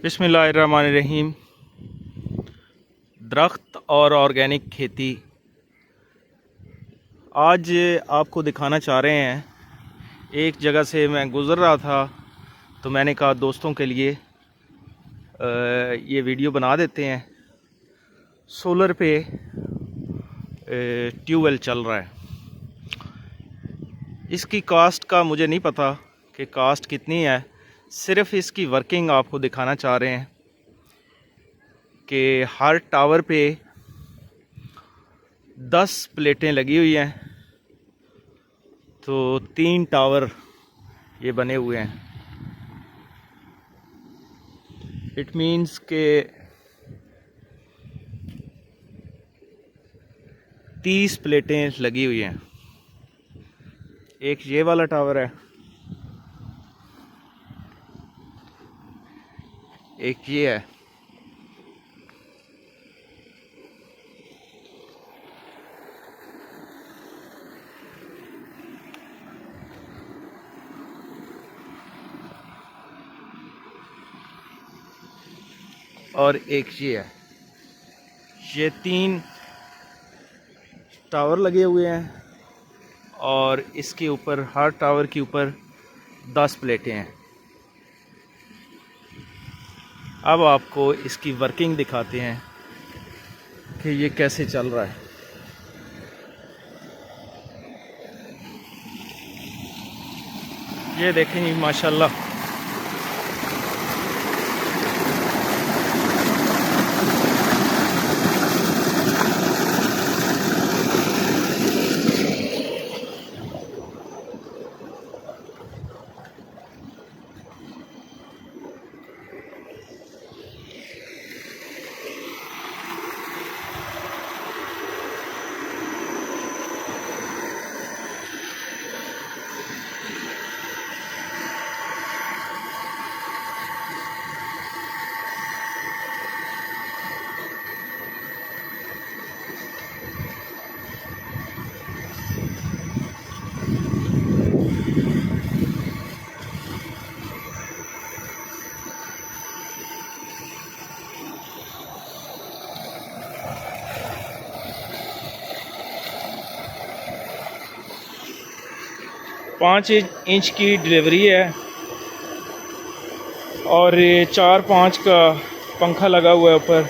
बिस्मिल्लाहिर्रहमानिर्रहीम। दरख्त और ऑर्गेनिक खेती आज आपको दिखाना चाह रहे हैं। एक जगह से मैं गुज़र रहा था तो मैंने कहा दोस्तों के लिए ये वीडियो बना देते हैं। सोलर पे ट्यूबवेल चल रहा है। इसकी कास्ट का मुझे नहीं पता कि कास्ट कितनी है, सिर्फ इसकी वर्किंग आपको दिखाना चाह रहे हैं कि हर टावर पे 10 प्लेटें लगी हुई हैं, तो 3 टावर ये बने हुए हैं। इट मीन्स के 30 प्लेटें लगी हुई हैं। एक ये वाला टावर है, एक ये है, और एक ये है। ये 3 टावर लगे हुए हैं और इसके ऊपर हर टावर के ऊपर 10 प्लेटें हैं। अब आपको इसकी वर्किंग दिखाते हैं कि ये कैसे चल रहा है। ये देखें माशाल्लाह, पाँच इंच की डिलीवरी है और ये 4-5 का पंखा लगा हुआ है ऊपर।